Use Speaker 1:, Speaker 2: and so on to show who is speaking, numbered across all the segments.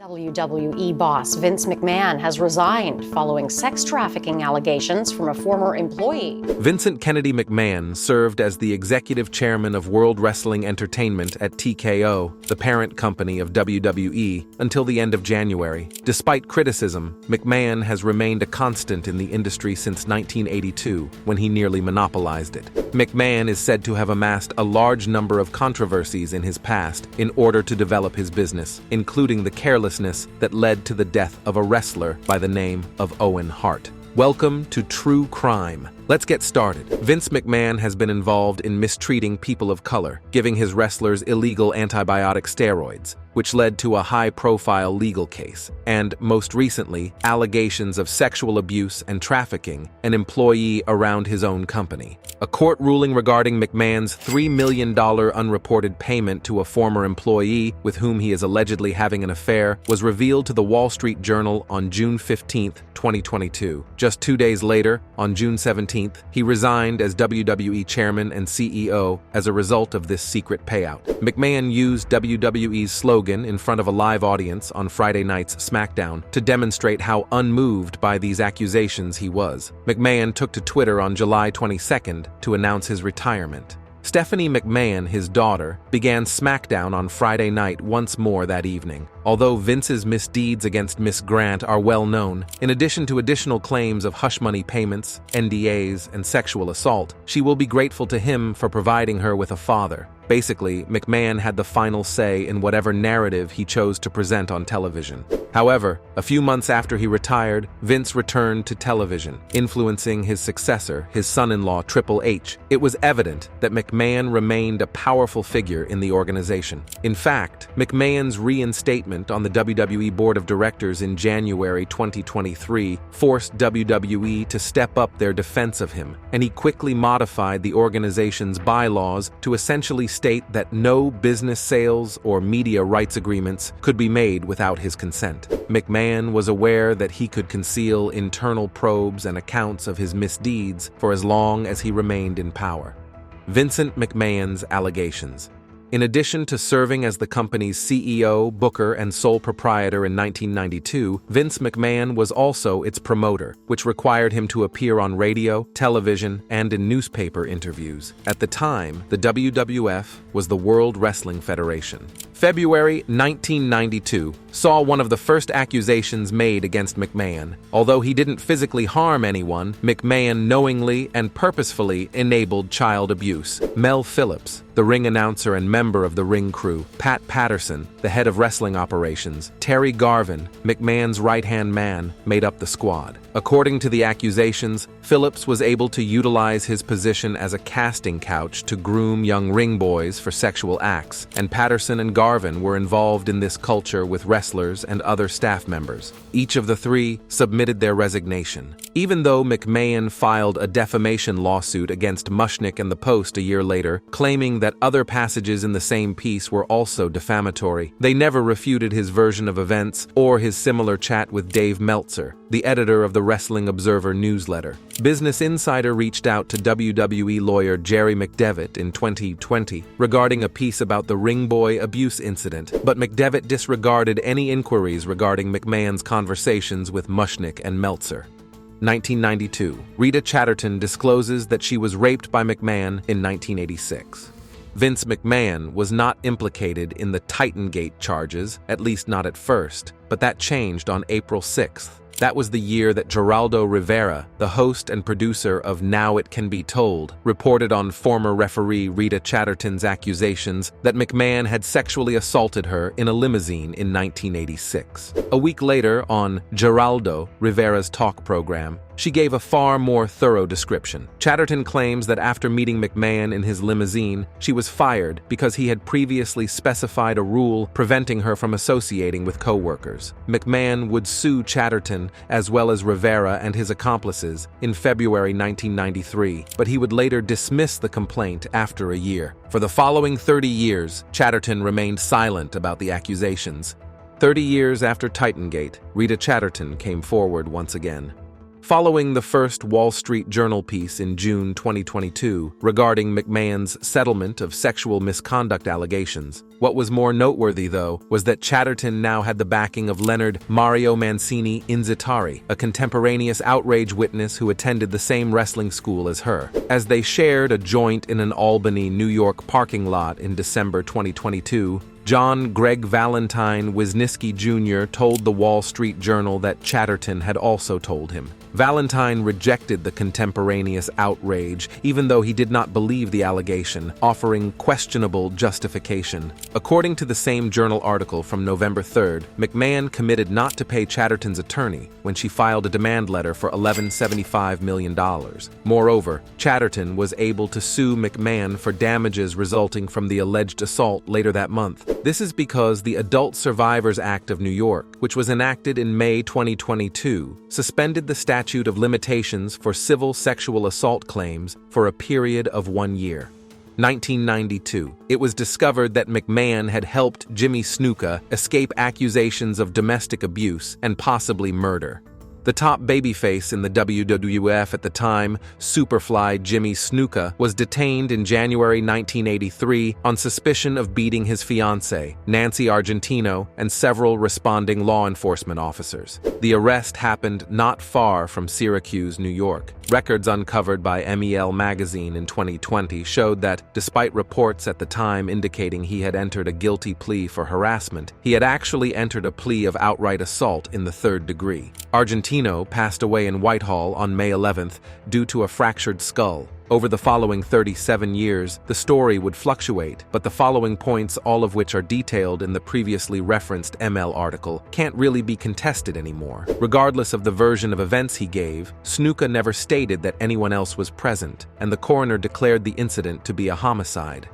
Speaker 1: WWE boss Vince McMahon has resigned following sex trafficking allegations from a former employee.
Speaker 2: Vincent Kennedy McMahon served as the executive chairman of World Wrestling Entertainment at TKO, the parent company of WWE, until the end of January. Despite criticism, McMahon has remained a constant in the industry since 1982, when he nearly monopolized it. McMahon is said to have amassed a large number of controversies in his past in order to develop his business, including the carelessness that led to the death of a wrestler by the name of Owen Hart. Welcome to True Crime. Let's get started. Vince McMahon has been involved in mistreating people of color, giving his wrestlers illegal antibiotic steroids, which led to a high-profile legal case, and, most recently, allegations of sexual abuse and trafficking an employee around his own company. A court ruling regarding McMahon's $3 million unreported payment to a former employee with whom he is allegedly having an affair was revealed to the Wall Street Journal on June 15, 2022. Just 2 days later, on June 17th, he resigned as WWE chairman and CEO as a result of this secret payout. McMahon used WWE's slogan in front of a live audience on Friday night's SmackDown to demonstrate how unmoved by these accusations he was. McMahon took to Twitter on July 22nd to announce his retirement. Stephanie McMahon, his daughter, began SmackDown on Friday night once more that evening. Although Vince's misdeeds against Miss Grant are well known, in addition to additional claims of hush money payments, NDAs, and sexual assault, she will be grateful to him for providing her with a father. Basically, McMahon had the final say in whatever narrative he chose to present on television. However, a few months after he retired, Vince returned to television, influencing his successor, his son-in-law Triple H. It was evident that McMahon remained a powerful figure in the organization. In fact, McMahon's reinstatement on the WWE Board of Directors in January 2023 forced WWE to step up their defense of him, and he quickly modified the organization's bylaws to essentially state that no business sales or media rights agreements could be made without his consent. McMahon was aware that he could conceal internal probes and accounts of his misdeeds for as long as he remained in power. Vincent McMahon's allegations. In addition to serving as the company's CEO, booker, and sole proprietor in 1992, Vince McMahon was also its promoter, which required him to appear on radio, television, and in newspaper interviews. At the time, the WWF was the World Wrestling Federation. February 1992 saw one of the first accusations made against McMahon. Although he didn't physically harm anyone, McMahon knowingly and purposefully enabled child abuse. Mel Phillips, the ring announcer and member of the ring crew, Pat Patterson, the head of wrestling operations, Terry Garvin, McMahon's right-hand man, made up the squad. According to the accusations, Phillips was able to utilize his position as a casting couch to groom young ring boys for sexual acts, and Patterson and Garvin were involved in this culture with wrestlers and other staff members. Each of the three submitted their resignation. Even though McMahon filed a defamation lawsuit against Mushnick and the Post a year later, claiming that other passages in the same piece were also defamatory, they never refuted his version of events or his similar chat with Dave Meltzer, the editor of the Wrestling Observer newsletter. Business Insider reached out to WWE lawyer Jerry McDevitt in 2020 regarding a piece about the ring boy abuse incident, but McDevitt disregarded any inquiries regarding McMahon's conversations with Mushnick and Meltzer. 1992. Rita Chatterton discloses that she was raped by McMahon in 1986. Vince McMahon was not implicated in the Titangate charges, at least not at first, but that changed on April 6th. That was the year that Geraldo Rivera, the host and producer of Now It Can Be Told, reported on former referee Rita Chatterton's accusations that McMahon had sexually assaulted her in a limousine in 1986. A week later, on Geraldo Rivera's talk program, she gave a far more thorough description. Chatterton claims that after meeting McMahon in his limousine, she was fired because he had previously specified a rule preventing her from associating with co-workers. McMahon would sue Chatterton as well as Rivera and his accomplices in February 1993, but he would later dismiss the complaint after a year. For the following 30 years, Chatterton remained silent about the accusations. 30 years after Titangate, Rita Chatterton came forward once again. Following the first Wall Street Journal piece in June 2022 regarding McMahon's settlement of sexual misconduct allegations, what was more noteworthy, though, was that Chatterton now had the backing of Leonard Mario Mancini Inzitari, a contemporaneous outrage witness who attended the same wrestling school as her. As they shared a joint in an Albany, New York parking lot in December 2022, John Greg Valentine Wisniewski Jr. told the Wall Street Journal that Chatterton had also told him. Valentine rejected the contemporaneous outrage, even though he did not believe the allegation, offering questionable justification. According to the same journal article from November 3rd, McMahon committed not to pay Chatterton's attorney when she filed a demand letter for $11.75 million. Moreover, Chatterton was able to sue McMahon for damages resulting from the alleged assault later that month. This is because the Adult Survivors Act of New York, which was enacted in May 2022, suspended the statute of limitations for civil sexual assault claims for a period of 1 year. 1992, it was discovered that McMahon had helped Jimmy Snuka escape accusations of domestic abuse and possibly murder. The top babyface in the WWF at the time, Superfly Jimmy Snuka, was detained in January 1983 on suspicion of beating his fiancée, Nancy Argentino, and several responding law enforcement officers. The arrest happened not far from Syracuse, New York. Records uncovered by MEL magazine in 2020 showed that, despite reports at the time indicating he had entered a guilty plea for harassment, he had actually entered a plea of outright assault in the 3rd degree. Argentino passed away in Whitehall on May 11th due to a fractured skull. Over the following 37 years, the story would fluctuate, but the following points, all of which are detailed in the previously referenced ML article, can't really be contested anymore. Regardless of the version of events he gave, Snuka never stated that anyone else was present, and the coroner declared the incident to be a homicide.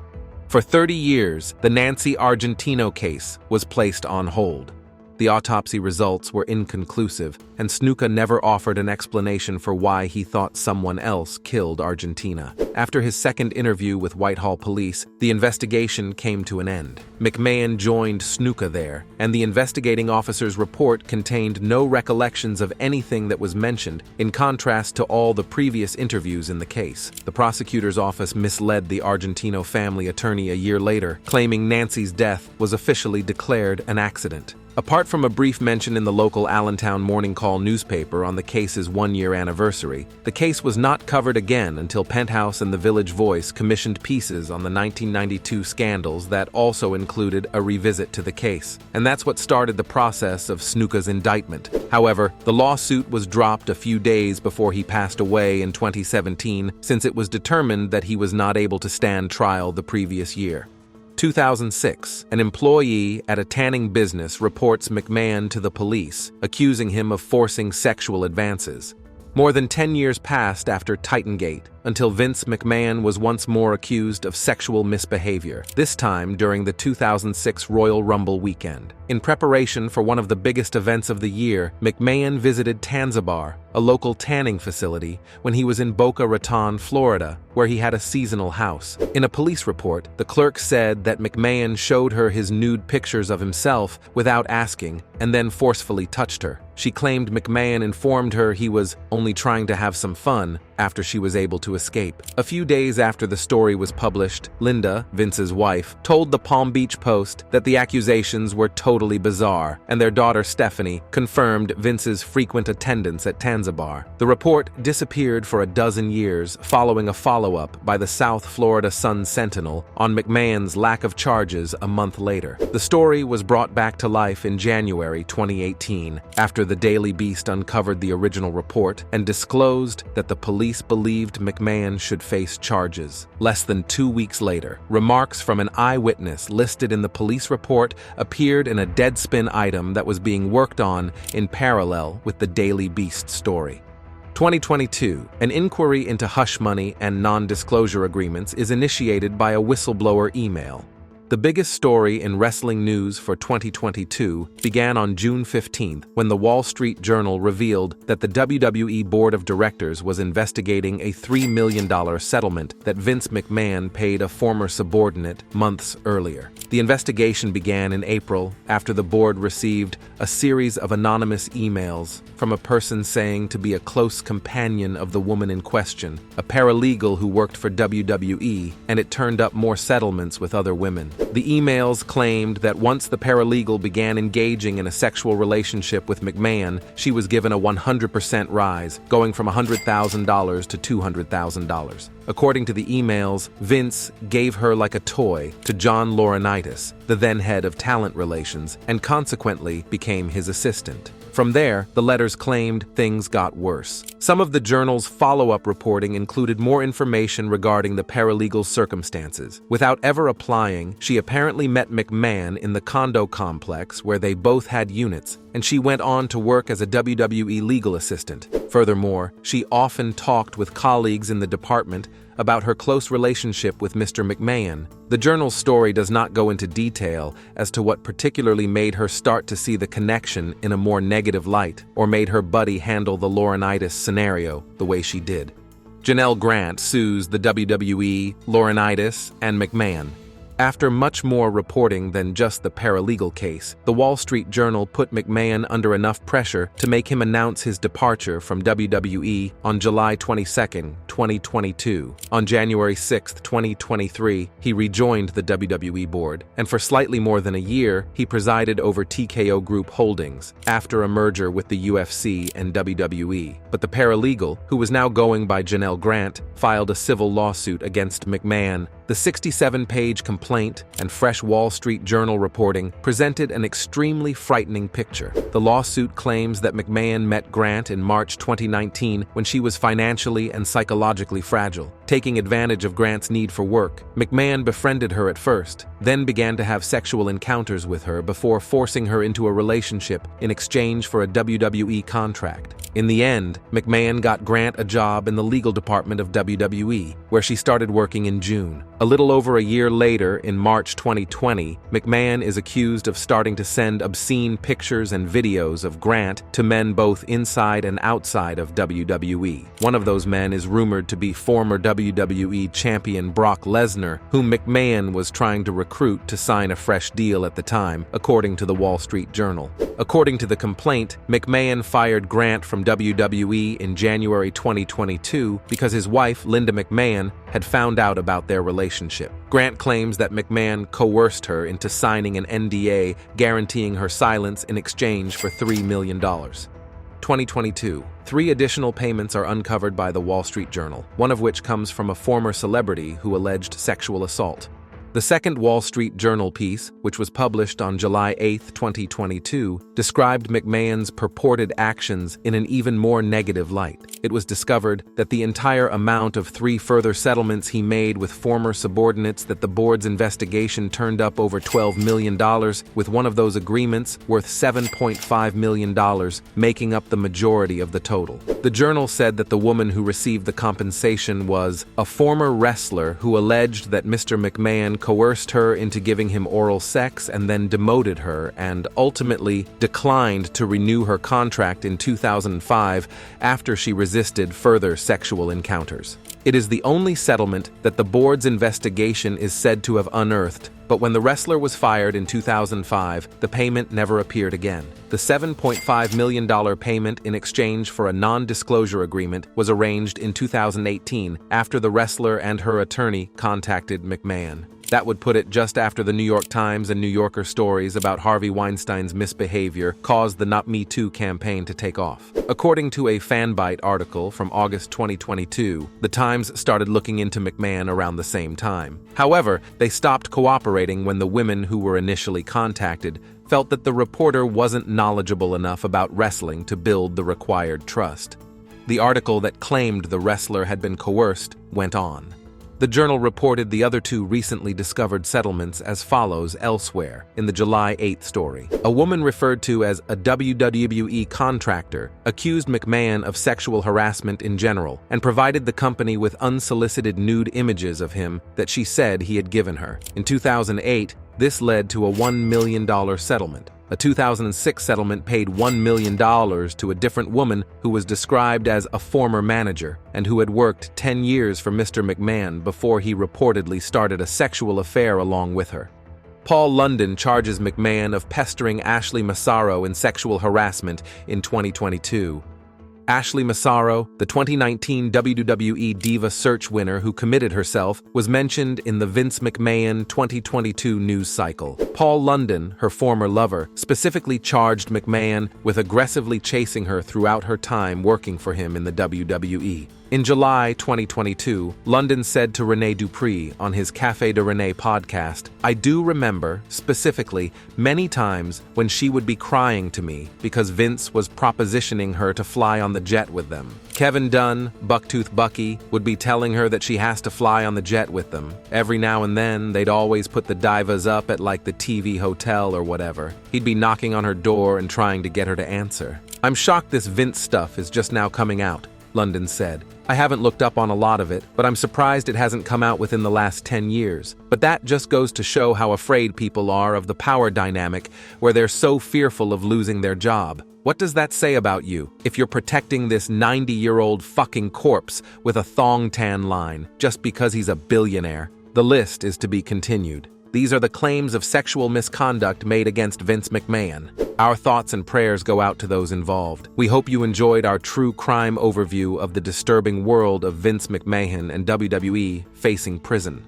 Speaker 2: For 30 years, the Nancy Argentino case was placed on hold. The autopsy results were inconclusive, and Snuka never offered an explanation for why he thought someone else killed Argentina. After his second interview with Whitehall police, the investigation came to an end. McMahon joined Snuka there, and the investigating officer's report contained no recollections of anything that was mentioned, in contrast to all the previous interviews in the case. The prosecutor's office misled the Argentino family attorney a year later, claiming Nancy's death was officially declared an accident. Apart from a brief mention in the local Allentown Morning Call newspaper on the case's 1-year anniversary, the case was not covered again until Penthouse and the Village Voice commissioned pieces on the 1992 scandals that also included a revisit to the case. And that's what started the process of Snuka's indictment. However, the lawsuit was dropped a few days before he passed away in 2017, since it was determined that he was not able to stand trial the previous year. 2006, an employee at a tanning business reports McMahon to the police, accusing him of forcing sexual advances. More than 10 years passed after Titangate, until Vince McMahon was once more accused of sexual misbehavior, this time during the 2006 Royal Rumble weekend. In preparation for one of the biggest events of the year, McMahon visited Tanzabar, a local tanning facility, when he was in Boca Raton, Florida, where he had a seasonal house. In a police report, the clerk said that McMahon showed her his nude pictures of himself without asking, and then forcefully touched her. She claimed McMahon informed her he was only trying to have some fun after she was able to escape. A few days after the story was published, Linda, Vince's wife, told the Palm Beach Post that the accusations were totally bizarre, and their daughter Stephanie confirmed Vince's frequent attendance at Tanzabar. The report disappeared for a dozen years, following a follow-up by the South Florida Sun-Sentinel on McMahon's lack of charges a month later. The story was brought back to life in January 2018, after the Daily Beast uncovered the original report and disclosed that the police believed McMahon should face charges. Less than 2 weeks later, remarks from an eyewitness listed in the police report appeared in a Deadspin item that was being worked on in parallel with the Daily Beast story. 2022, an inquiry into hush money and non-disclosure agreements is initiated by a whistleblower email. The biggest story in wrestling news for 2022 began on June 15th when the Wall Street Journal revealed that the WWE Board of Directors was investigating a $3 million settlement that Vince McMahon paid a former subordinate months earlier. The investigation began in April after the board received a series of anonymous emails from a person saying to be a close companion of the woman in question, a paralegal who worked for WWE, and it turned up more settlements with other women. The emails claimed that once the paralegal began engaging in a sexual relationship with McMahon, she was given a 100% rise, going from $100,000 to $200,000. According to the emails, Vince gave her like a toy to John Laurinaitis, the then head of talent relations, and consequently became his assistant. From there, the letters claimed things got worse. Some of the journal's follow-up reporting included more information regarding the paralegal's circumstances. Without ever applying, she apparently met McMahon in the condo complex where they both had units, and she went on to work as a WWE legal assistant. Furthermore, she often talked with colleagues in the department about her close relationship with Mr. McMahon. The journal's story does not go into detail as to what particularly made her start to see the connection in a more negative light, or made her buddy handle the Laurinaitis scenario the way she did. Janelle Grant sues the WWE, Laurinaitis, and McMahon. After much more reporting than just the paralegal case, the Wall Street Journal put McMahon under enough pressure to make him announce his departure from WWE on July 22, 2022. On January 6, 2023, he rejoined the WWE board, and for slightly more than a year, he presided over TKO Group Holdings after a merger with the UFC and WWE. But the paralegal, who was now going by Janelle Grant, filed a civil lawsuit against McMahon. The 67-page complaint and fresh Wall Street Journal reporting presented an extremely frightening picture. The lawsuit claims that McMahon met Grant in March 2019 when she was financially and psychologically fragile. Taking advantage of Grant's need for work, McMahon befriended her at first, then began to have sexual encounters with her before forcing her into a relationship in exchange for a WWE contract. In the end, McMahon got Grant a job in the legal department of WWE, where she started working in June. A little over a year later, in March 2020, McMahon is accused of starting to send obscene pictures and videos of Grant to men both inside and outside of WWE. One of those men is rumored to be former WWE champion Brock Lesnar, whom McMahon was trying to recruit to sign a fresh deal at the time, according to the Wall Street Journal. According to the complaint, McMahon fired Grant from WWE in January 2022 because his wife, Linda McMahon, had found out about their relationship. Grant claims that McMahon coerced her into signing an NDA guaranteeing her silence in exchange for $3 million. 2022. 3 additional payments are uncovered by the Wall Street Journal, one of which comes from a former celebrity who alleged sexual assault. The second Wall Street Journal piece, which was published on July 8, 2022, described McMahon's purported actions in an even more negative light. It was discovered that the entire amount of 3 further settlements he made with former subordinates that the board's investigation turned up over $12 million, with one of those agreements worth $7.5 million, making up the majority of the total. The journal said that the woman who received the compensation was a former wrestler who alleged that Mr. McMahon coerced her into giving him oral sex and then demoted her, and ultimately declined to renew her contract in 2005 after she resisted further sexual encounters. It is the only settlement that the board's investigation is said to have unearthed, but when the wrestler was fired in 2005, the payment never appeared again. The $7.5 million payment in exchange for a non-disclosure agreement was arranged in 2018 after the wrestler and her attorney contacted McMahon. That would put it just after the New York Times and New Yorker stories about Harvey Weinstein's misbehavior caused the Not Me Too campaign to take off. According to a Fanbyte article from August 2022, the Times started looking into McMahon around the same time. However, they stopped cooperating when the women who were initially contacted felt that the reporter wasn't knowledgeable enough about wrestling to build the required trust. The article that claimed the wrestler had been coerced went on. The journal reported the other two recently discovered settlements as follows elsewhere in the July 8th story. A woman referred to as a WWE contractor accused McMahon of sexual harassment in general and provided the company with unsolicited nude images of him that she said he had given her. In 2008, this led to a $1 million settlement. A 2006 settlement paid $1 million to a different woman who was described as a former manager and who had worked 10 years for Mr. McMahon before he reportedly started a sexual affair along with her. Paul London charges McMahon of pestering Ashley Massaro in sexual harassment in 2022. Ashley Massaro, the 2019 WWE Diva Search winner who committed herself, was mentioned in the Vince McMahon 2022 news cycle. Paul London, her former lover, specifically charged McMahon with aggressively chasing her throughout her time working for him in the WWE. In July 2022, London said to Rene Dupree on his Café de Rene podcast, "I do remember, specifically, many times when she would be crying to me because Vince was propositioning her to fly on the jet with them. Kevin Dunn, Bucktooth Bucky, would be telling her that she has to fly on the jet with them. Every now and then, they'd always put the divas up at like the TV hotel or whatever. He'd be knocking on her door and trying to get her to answer. I'm shocked this Vince stuff is just now coming out," London said. "I haven't looked up on a lot of it, but I'm surprised it hasn't come out within the last 10 years. But that just goes to show how afraid people are of the power dynamic where they're so fearful of losing their job. What does that say about you if you're protecting this 90-year-old fucking corpse with a thong tan line just because he's a billionaire?" The list is to be continued. These are the claims of sexual misconduct made against Vince McMahon. Our thoughts and prayers go out to those involved. We hope you enjoyed our true crime overview of the disturbing world of Vince McMahon and WWE facing prison.